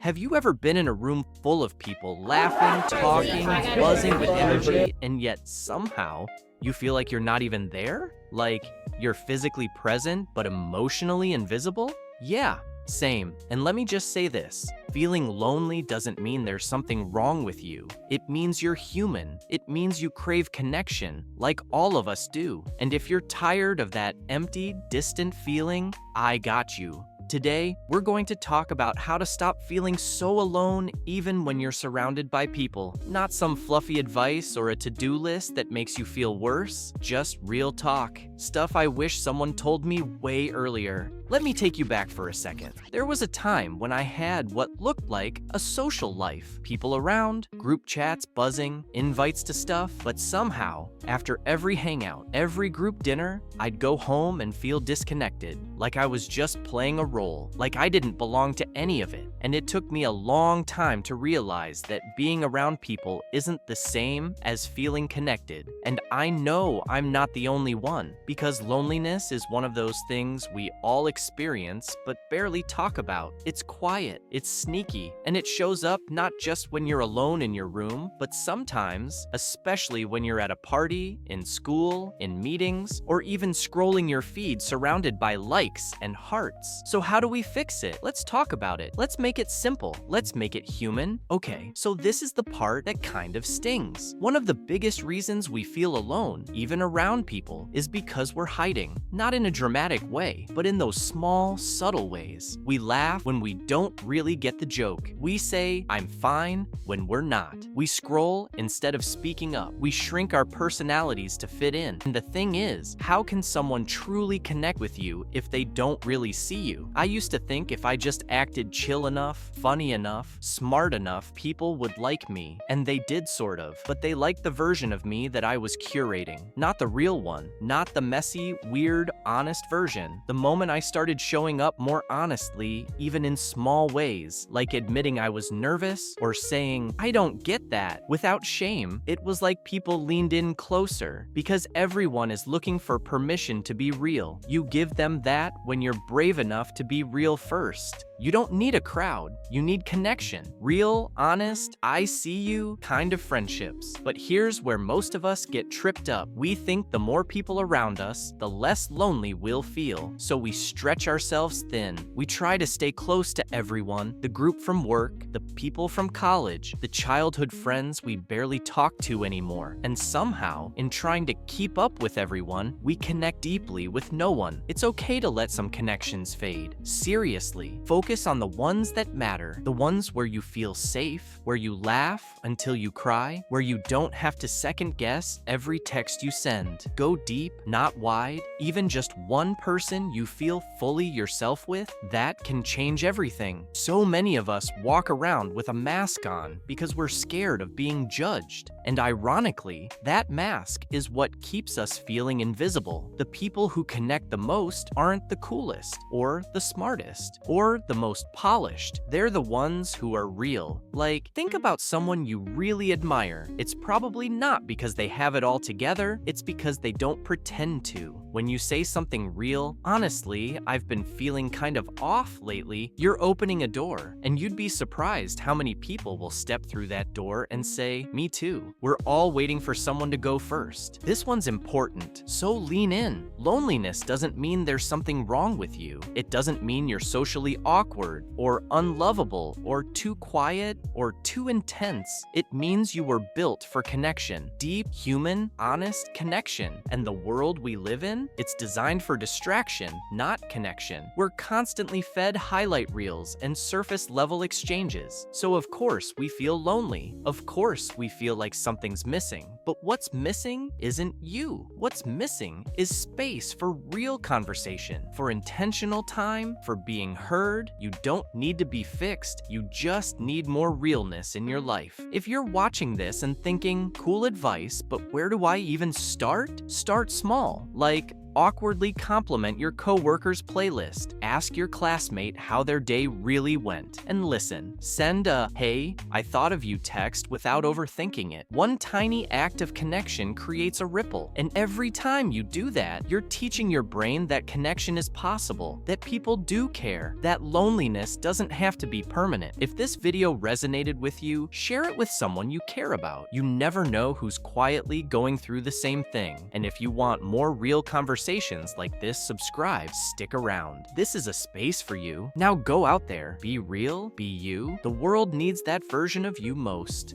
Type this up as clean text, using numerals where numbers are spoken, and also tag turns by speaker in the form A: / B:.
A: Have you ever been in a room full of people laughing, talking, buzzing with energy, and yet somehow you feel like you're not even there? Like you're physically present but emotionally invisible? Yeah, same. And let me just say this. Feeling lonely doesn't mean there's something wrong with you. It means you're human. It means you crave connection, like all of us do. And if you're tired of that empty, distant feeling, I got you. Today, we're going to talk about how to stop feeling so alone even when you're surrounded by people. Not some fluffy advice or a to-do list that makes you feel worse, just real talk. Stuff I wish someone told me way earlier. Let me take you back for a second. There was a time when I had what looked like a social life. People around, group chats buzzing, invites to stuff, but somehow, after every hangout, every group dinner, I'd go home and feel disconnected, like I was just playing a role, like I didn't belong to any of it. And it took me a long time to realize that being around people isn't the same as feeling connected. And I know I'm not the only one, because loneliness is one of those things we all experience but barely talk about. It's quiet, it's sneaky, and it shows up not just when you're alone in your room, but sometimes, especially when you're at a party, in school, in meetings, or even scrolling your feed surrounded by likes and hearts. So how do we fix it? Let's talk about it. Let's make it simple. Let's make it human. Okay, so this is the part that kind of stings. One of the biggest reasons we feel alone, even around people, is because we're hiding. Not in a dramatic way, but in those small, subtle ways. We laugh when we don't really get the joke. We say, "I'm fine," when we're not. We scroll instead of speaking up. We shrink our personalities to fit in. And the thing is, how can someone truly connect with you if they don't really see you? I used to think if I just acted chill enough, funny enough, smart enough, people would like me. And they did sort of. But they liked the version of me that I was curating. Not the real one. Not the messy, weird, honest version. The moment I started showing up more honestly, even in small ways, like admitting I was nervous or saying, "I don't get that," without shame, it was like people leaned in closer. Because everyone is looking for permission to be real. You give them that when you're brave enough to be real first. You don't need a crowd, you need connection. Real, honest, I see you kind of friendships. But here's where most of us get tripped up. We think the more people around us, the less lonely we'll feel. So we stretch ourselves thin. We try to stay close to everyone, the group from work, the people from college, the childhood friends we barely talk to anymore. And somehow, in trying to keep up with everyone, we connect deeply with no one. It's okay to let some connections fade. Seriously, focus on the ones that matter, the ones where you feel safe, where you laugh until you cry, where you don't have to second guess every text you send. Go deep, not wide. Even just one person you feel fully yourself with, that can change everything. So many of us walk around with a mask on because we're scared of being judged. And ironically, that mask is what keeps us feeling invisible. The people who connect the most aren't the coolest, or the smartest, or the most polished. They're the ones who are real. Like, think about someone you really admire. It's probably not because they have it all together, it's because they don't pretend to. When you say something real, "Honestly, I've been feeling kind of off lately," you're opening a door, and you'd be surprised how many people will step through that door and say, "Me too." We're all waiting for someone to go first. This one's important, so lean in. Loneliness doesn't mean there's something wrong with you. It doesn't mean you're socially awkward or unlovable or too quiet or too intense. It means you were built for connection. Deep, human, honest connection. And the world we live in, it's designed for distraction, not connection. We're constantly fed highlight reels and surface level exchanges. So of course we feel lonely. Of course we feel like something's missing. But what's missing isn't you. What's missing is space for real conversation, for intentional time, for being heard. You don't need to be fixed. You just need more realness in your life. If you're watching this and thinking, "Cool advice, but where do I even start?" Start small. Like, Awkwardly compliment your coworker's playlist. Ask your classmate how their day really went. And listen, send a "Hey, I thought of you" text without overthinking it. One tiny act of connection creates a ripple. And every time you do that, you're teaching your brain that connection is possible, that people do care, that loneliness doesn't have to be permanent. If this video resonated with you, share it with someone you care about. You never know who's quietly going through the same thing. And if you want more real conversations like this, subscribe, stick around. This is a space for you. Now go out there, be real, be you. The world needs that version of you most.